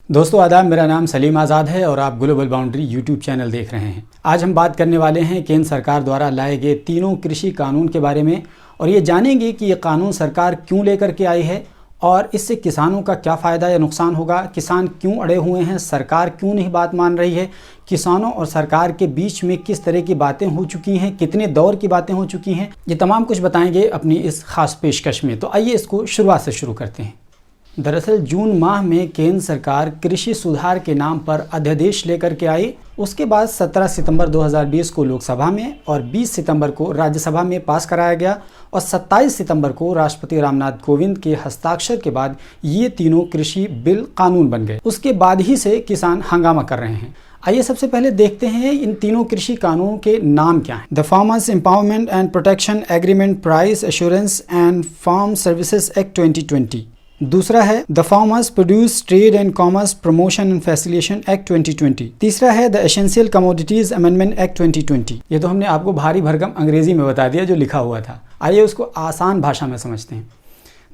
दोस्तों आदाब, मेरा नाम सलीम आज़ाद है और आप ग्लोबल बाउंड्री यूट्यूब चैनल देख रहे हैं। आज हम बात करने वाले हैं केंद्र सरकार द्वारा लाए गए तीनों कृषि कानून के बारे में और ये जानेंगे कि ये कानून सरकार क्यों लेकर के आई है और इससे किसानों का क्या फ़ायदा या नुकसान होगा, किसान क्यों अड़े हुए हैं, सरकार क्यों नहीं बात मान रही है, किसानों और सरकार के बीच में किस तरह की बातें हो चुकी हैं, कितने दौर की बातें हो चुकी हैं, ये तमाम कुछ बताएंगे अपनी इस खास पेशकश में। तो आइए इसको शुरुआत से शुरू करते हैं। दरअसल जून माह में केंद्र सरकार कृषि सुधार के नाम पर अध्यादेश लेकर के आई। उसके बाद 17 सितंबर 2020 को लोकसभा में और 20 सितंबर को राज्यसभा में पास कराया गया और 27 सितंबर को राष्ट्रपति रामनाथ कोविंद के हस्ताक्षर के बाद ये तीनों कृषि बिल कानून बन गए। उसके बाद ही से किसान हंगामा कर रहे हैं। आइए सबसे पहले देखते हैं इन तीनों कृषि कानूनों के नाम क्या हैं। The farmers empowerment and protection agreement price assurance and farm services act 2020। दूसरा है the farmers produce trade and commerce promotion and facilitation act 2020। तीसरा है the essential commodities amendment act 2020। ये तो हमने आपको भारी भरकम अंग्रेजी में बता दिया जो लिखा हुआ था। आइए उसको आसान भाषा में समझते हैं।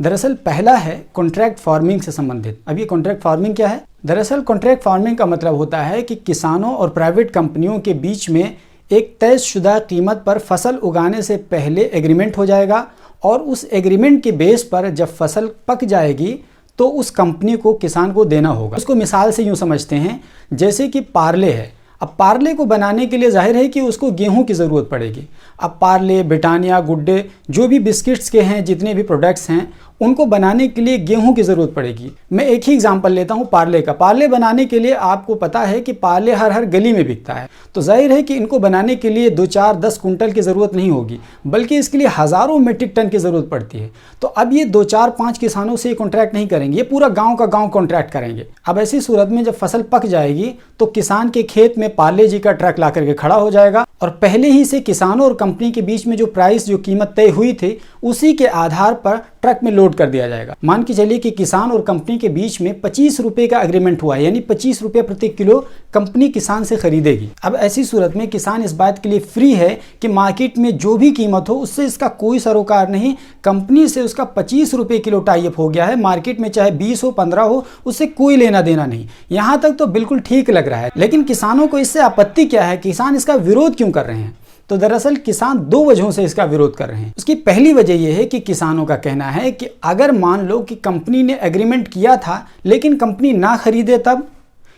दरअसल पहला है कॉन्ट्रैक्ट फार्मिंग से संबंधित। अब ये कॉन्ट्रैक्ट फार्मिंग क्या है? दरअसल कॉन्ट्रैक्ट फार्मिंग का मतलब होता है कि किसानों और प्राइवेट कंपनियों के बीच में एक तयशुदा कीमत पर फसल उगाने से पहले एग्रीमेंट हो जाएगा और उस एग्रीमेंट के बेस पर जब फसल पक जाएगी तो उस कंपनी को किसान को देना होगा। उसको मिसाल से यूँ समझते हैं जैसे कि पार्ले है। अब पार्ले को बनाने के लिए जाहिर है कि उसको गेहूं की ज़रूरत पड़ेगी। अब पार्ले, ब्रिटानिया, गुड डे जो भी बिस्किट्स के हैं, जितने भी प्रोडक्ट्स हैं, उनको बनाने के लिए गेहूं की ज़रूरत पड़ेगी। मैं एक ही एग्जांपल लेता हूं पार्ले का। पार्ले बनाने के लिए आपको पता है कि पार्ले हर गली में बिकता है, तो जाहिर है कि इनको बनाने के लिए 2, 4, 10 कुंटल की ज़रूरत नहीं होगी, बल्कि इसके लिए हज़ारों मीट्रिक टन की ज़रूरत पड़ती है। तो अब ये 2, 4, 5 किसानों से कॉन्ट्रैक्ट नहीं करेंगे, ये पूरा गाँव का गाँव कॉन्ट्रैक्ट करेंगे। अब ऐसी सूरत में जब फसल पक जाएगी तो किसान के खेत में पार्ले जी का ट्रक ला करके खड़ा हो जाएगा और पहले ही से किसानों और कंपनी के बीच में जो प्राइस, जो कीमत तय हुई थी, उसी के आधार पर ट्रक में लोड कर दिया जाएगा। मान के चलिए कि किसान और कंपनी के बीच में 25 रुपए का एग्रीमेंट हुआ है, यानी 25 रुपए प्रति किलो कंपनी किसान से खरीदेगी। अब ऐसी सूरत में किसान इस बात के लिए फ्री है कि मार्केट में जो भी कीमत हो उससे इसका कोई सरोकार नहीं। कंपनी से उसका 25 रुपए किलो टाई अप हो गया है, मार्केट में चाहे 20 हो, 15 हो, उससे कोई लेना देना नहीं। यहां तक तो बिल्कुल ठीक लग रहा है, लेकिन किसानों को इससे आपत्ति क्या है? किसान इसका विरोध क्यों कर रहे हैं? तो दरअसल किसान 2 वजहों से इसका विरोध कर रहे हैं। उसकी पहली वजह यह है कि किसानों का कहना है कि अगर मान लो कि कंपनी ने एग्रीमेंट किया था लेकिन कंपनी ना खरीदे तब,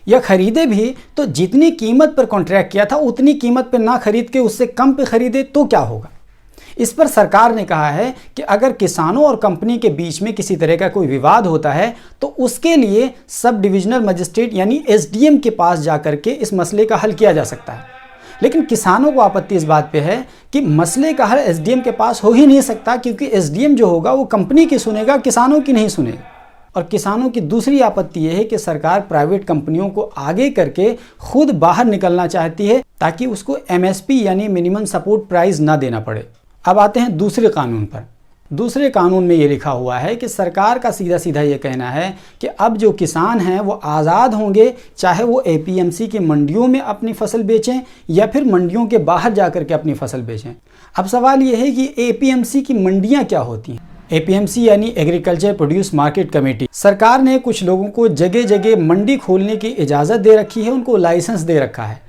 या खरीदे भी तो जितनी कीमत पर कॉन्ट्रैक्ट किया था उतनी कीमत पर ना खरीद के उससे कम पे खरीदे तो क्या होगा? इस पर सरकार ने कहा है कि अगर किसानों और कंपनी के बीच में किसी तरह का कोई विवाद होता है तो उसके लिए सब डिविजनल मजिस्ट्रेट यानी SDM के पास जाकर के इस मसले का हल किया जा सकता है। लेकिन किसानों को आपत्ति इस बात पे है कि मसले का हल SDM के पास हो ही नहीं सकता, क्योंकि SDM जो होगा वो कंपनी की सुनेगा, किसानों की नहीं सुनेगा। और किसानों की दूसरी आपत्ति यह है कि सरकार प्राइवेट कंपनियों को आगे करके खुद बाहर निकलना चाहती है ताकि उसको MSP यानी मिनिमम सपोर्ट प्राइस ना देना पड़े। अब आते हैं दूसरे कानून पर। दूसरे कानून में ये लिखा हुआ है कि सरकार का सीधा सीधा ये कहना है कि अब जो किसान हैं वो आज़ाद होंगे, चाहे वो APMC की मंडियों में अपनी फसल बेचें या फिर मंडियों के बाहर जाकर के अपनी फसल बेचें। अब सवाल ये है कि APMC की मंडियां क्या होती हैं? APMC यानी एग्रीकल्चर प्रोड्यूस मार्केट कमेटी। सरकार ने कुछ लोगों को जगह जगह मंडी खोलने की इजाज़त दे रखी है, उनको लाइसेंस दे रखा है,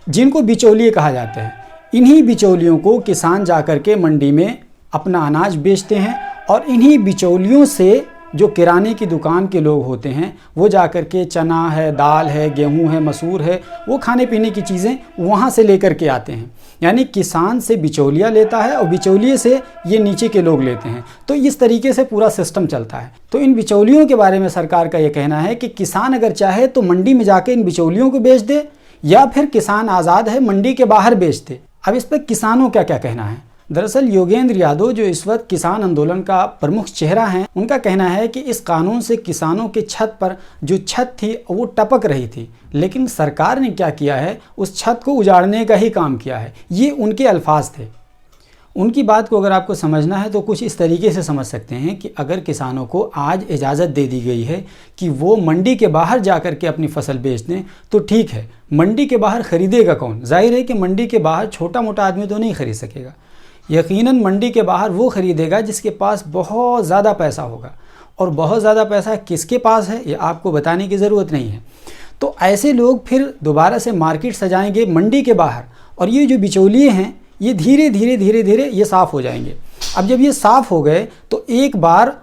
जिनको बिचौलिए कहा जाता है। इन्हीं बिचौलियों को किसान जाकर के मंडी में अपना अनाज बेचते हैं और इन्हीं बिचौलियों से जो किराने की दुकान के लोग होते हैं वो जाकर के चना है, दाल है, गेहूं है, मसूर है, वो खाने पीने की चीज़ें वहाँ से लेकर के आते हैं। यानी किसान से बिचौलिया लेता है और बिचौलिए से ये नीचे के लोग लेते हैं। तो इस तरीके से पूरा सिस्टम चलता है। तो इन बिचौलियों के बारे में सरकार का ये कहना है कि किसान अगर चाहे तो मंडी में जाके इन बिचौलियों को बेच दे या फिर किसान आज़ाद है मंडी के बाहर बेच दे। अब इस पर किसानों का क्या कहना है? दरअसल योगेंद्र यादव जो इस वक्त किसान आंदोलन का प्रमुख चेहरा हैं, उनका कहना है कि इस कानून से किसानों के छत पर जो छत थी वो टपक रही थी, लेकिन सरकार ने क्या किया है, उस छत को उजाड़ने का ही काम किया है। ये उनके अल्फाज थे। उनकी बात को अगर आपको समझना है तो कुछ इस तरीके से समझ सकते हैं कि अगर किसानों को आज इजाज़त दे दी गई है कि वो मंडी के बाहर जाकर के अपनी फसल बेच दें तो ठीक है, मंडी के बाहर खरीदेगा कौन? जाहिर है कि मंडी के बाहर छोटा मोटा आदमी तो नहीं खरीद सकेगा। यकीनन मंडी के बाहर वो खरीदेगा जिसके पास बहुत ज़्यादा पैसा होगा और बहुत ज़्यादा पैसा किसके पास है ये आपको बताने की ज़रूरत नहीं है। तो ऐसे लोग फिर दोबारा से मार्केट सजाएंगे मंडी के बाहर, और ये जो बिचौलिए हैं ये धीरे धीरे ये साफ़ हो जाएंगे। अब जब ये साफ़ हो गए तो एक बार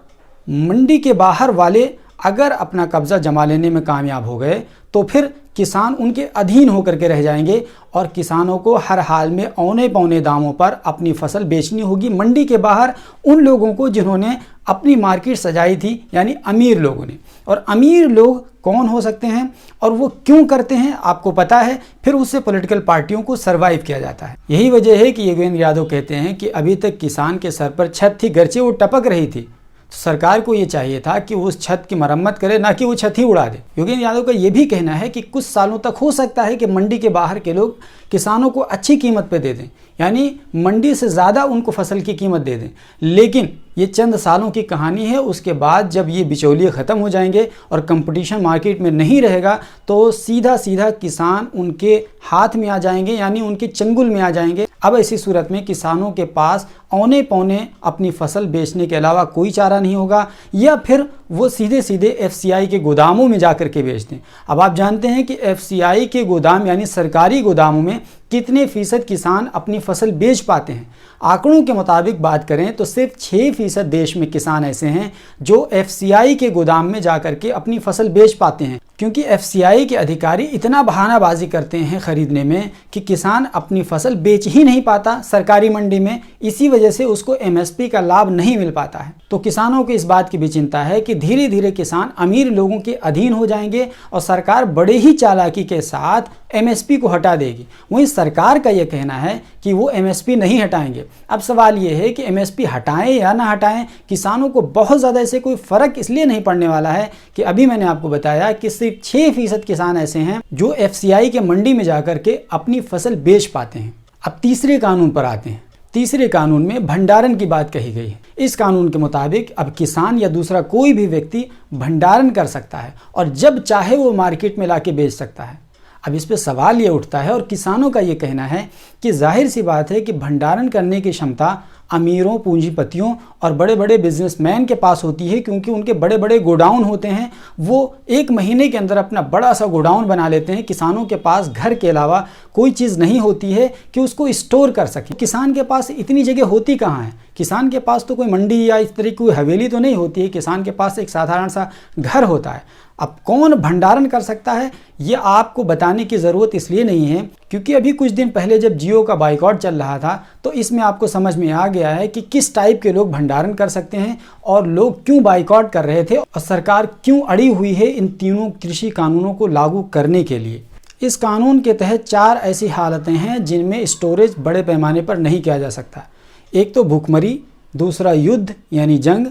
मंडी के बाहर वाले अगर अपना कब्ज़ा जमा लेने में कामयाब हो गए तो फिर किसान उनके अधीन होकर के रह जाएंगे और किसानों को हर हाल में औने पौने दामों पर अपनी फसल बेचनी होगी मंडी के बाहर उन लोगों को जिन्होंने अपनी मार्केट सजाई थी, यानी अमीर लोगों ने। और अमीर लोग कौन हो सकते हैं और वो क्यों करते हैं आपको पता है, फिर उससे पॉलिटिकल पार्टियों को सरवाइव किया जाता है। यही वजह है कि योगेंद्र यादव कहते हैं कि अभी तक किसान के सर पर छत थी, गरचे वो टपक रही थी, तो सरकार को ये चाहिए था कि उस छत की मरम्मत करे, ना कि वो छत ही उड़ा दे। योगेंद्र यादव का ये भी कहना है कि कुछ सालों तक हो सकता है कि मंडी के बाहर के लोग किसानों को अच्छी कीमत पे दे दें, यानी मंडी से ज़्यादा उनको फसल की कीमत दे दें, लेकिन ये चंद सालों की कहानी है। उसके बाद जब ये बिचौलिए ख़त्म हो जाएंगे और कंपटीशन मार्केट में नहीं रहेगा तो सीधा किसान उनके हाथ में आ जाएंगे, यानी उनके चंगुल में आ जाएंगे। अब ऐसी सूरत में किसानों के पास औने पौने अपनी फसल बेचने के अलावा कोई चारा नहीं होगा, या फिर वो सीधे एफसीआई के गोदामों में जाकर के बेच दें। अब आप जानते हैं कि एफसीआई के गोदाम यानी सरकारी गोदामों में कितने फीसद किसान अपनी फसल बेच पाते हैं। आंकड़ों के मुताबिक बात करें तो सिर्फ 6% देश में किसान ऐसे हैं जो एफसीआई के गोदाम में जाकर के अपनी फसल बेच पाते हैं, क्योंकि एफसीआई के अधिकारी इतना बहानाबाजी करते हैं खरीदने में कि किसान अपनी फसल बेच ही नहीं पाता सरकारी मंडी में, इसी वजह से उसको एमएसपी का लाभ नहीं मिल पाता है। तो किसानों को इस बात की भी चिंता है कि धीरे धीरे किसान अमीर लोगों के अधीन हो जाएंगे और सरकार बड़े ही चालाकी के साथ एमएसपी को हटा देगी। वहीं सरकार का यह कहना है कि वो एमएसपी नहीं हटाएंगे। अब सवाल ये है कि एमएसपी हटाएं या ना हटाएं, किसानों को बहुत ज़्यादा ऐसे कोई फ़र्क इसलिए नहीं पड़ने वाला है कि अभी मैंने आपको बताया कि सिर्फ 6% किसान ऐसे हैं जो एफसीआई के मंडी में जाकर के अपनी फसल बेच पाते हैं। अब तीसरे कानून पर आते हैं। तीसरे कानून में भंडारण की बात कही गई है। इस कानून के मुताबिक अब किसान या दूसरा कोई भी व्यक्ति भंडारण कर सकता है और जब चाहे वो मार्केट में लाके बेच सकता है। अब इस पे सवाल ये उठता है और किसानों का ये कहना है कि जाहिर सी बात है कि भंडारण करने की क्षमता अमीरों, पूंजीपतियों और बड़े बड़े बिजनेसमैन के पास होती है, क्योंकि उनके बड़े बड़े गोडाउन होते हैं। वो एक महीने के अंदर अपना बड़ा सा गोडाउन बना लेते हैं। किसानों के पास घर के अलावा कोई चीज़ नहीं होती है कि उसको स्टोर कर सके। किसान के पास इतनी जगह होती कहाँ है? किसान के पास तो कोई मंडी या इस तरह की कोई हवेली तो नहीं होती है। किसान के पास एक साधारण सा घर होता है। अब कौन भंडारण कर सकता है ये आपको बताने की ज़रूरत इसलिए नहीं है क्योंकि अभी कुछ दिन पहले जब जियो का बाइकआउट चल रहा था तो इसमें आपको समझ में आ गया है कि किस टाइप के लोग भंडारण कर सकते हैं और लोग क्यों बाइकआउट कर रहे थे और सरकार क्यों अड़ी हुई है इन तीनों कृषि कानूनों को लागू करने के लिए। इस कानून के तहत 4 ऐसी हालतें हैं जिनमें स्टोरेज बड़े पैमाने पर नहीं किया जा सकता। एक तो भूखमरी, दूसरा युद्ध यानी जंग,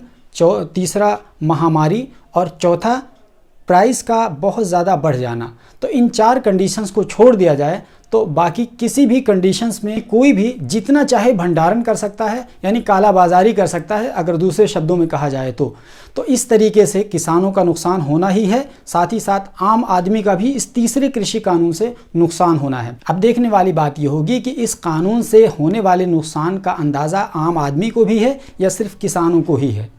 तीसरा महामारी और चौथा प्राइस का बहुत ज़्यादा बढ़ जाना। तो इन 4 कंडीशंस को छोड़ दिया जाए तो बाकी किसी भी कंडीशंस में कोई भी जितना चाहे भंडारण कर सकता है, यानी काला बाजारी कर सकता है अगर दूसरे शब्दों में कहा जाए तो इस तरीके से किसानों का नुकसान होना ही है, साथ ही साथ आम आदमी का भी इस तीसरे कृषि कानून से नुकसान होना है। अब देखने वाली बात यह होगी कि इस कानून से होने वाले नुकसान का अंदाज़ा आम आदमी को भी है या सिर्फ किसानों को ही है।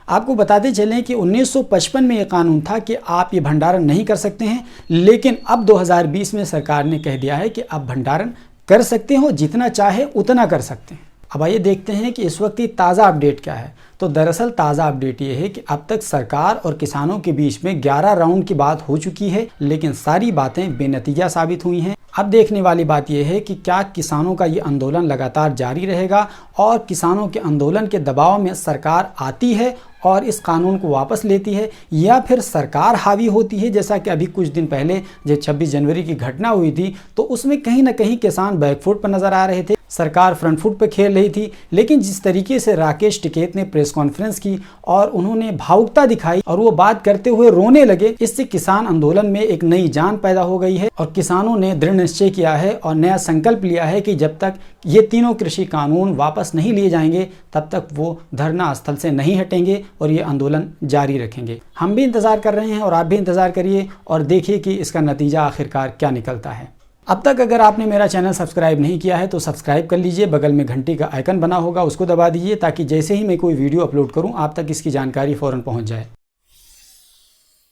आपको बताते चलें कि 1955 में ये कानून था कि आप ये भंडारण नहीं कर सकते हैं, लेकिन अब 2020 में सरकार ने कह दिया है कि आप भंडारण कर सकते हो, जितना चाहे उतना कर सकते हैं। अब आइए देखते हैं कि इस वक्त की ताज़ा अपडेट क्या है। तो दरअसल ताज़ा अपडेट ये है कि अब तक सरकार और किसानों के बीच में 11 राउंड की बात हो चुकी है, लेकिन सारी बातें बेनतीजा साबित हुई हैं। अब देखने वाली बात यह है कि क्या किसानों का ये आंदोलन लगातार जारी रहेगा और किसानों के आंदोलन के दबाव में सरकार आती है और इस कानून को वापस लेती है, या फिर सरकार हावी होती है। जैसा कि अभी कुछ दिन पहले जब 26 जनवरी की घटना हुई थी तो उसमें कहीं ना कहीं किसान बैकफुट पर नजर आ रहे थे, सरकार फ्रंट फुट पर खेल रही थी। लेकिन जिस तरीके से राकेश टिकैत ने प्रेस कॉन्फ्रेंस की और उन्होंने भावुकता दिखाई और वो बात करते हुए रोने लगे, इससे किसान आंदोलन में एक नई जान पैदा हो गई है और किसानों ने दृढ़ निश्चय किया है और नया संकल्प लिया है कि जब तक ये तीनों कृषि कानून वापस नहीं लिए जाएंगे तब तक वो धरना स्थल से नहीं हटेंगे और ये आंदोलन जारी रखेंगे। हम भी इंतज़ार कर रहे हैं और आप भी इंतज़ार करिए और देखिए कि इसका नतीजा आखिरकार क्या निकलता है। अब तक अगर आपने मेरा चैनल सब्सक्राइब नहीं किया है तो सब्सक्राइब कर लीजिए, बगल में घंटी का आइकन बना होगा उसको दबा दीजिए ताकि जैसे ही मैं कोई वीडियो अपलोड करूं आप तक इसकी जानकारी फ़ौरन पहुंच जाए।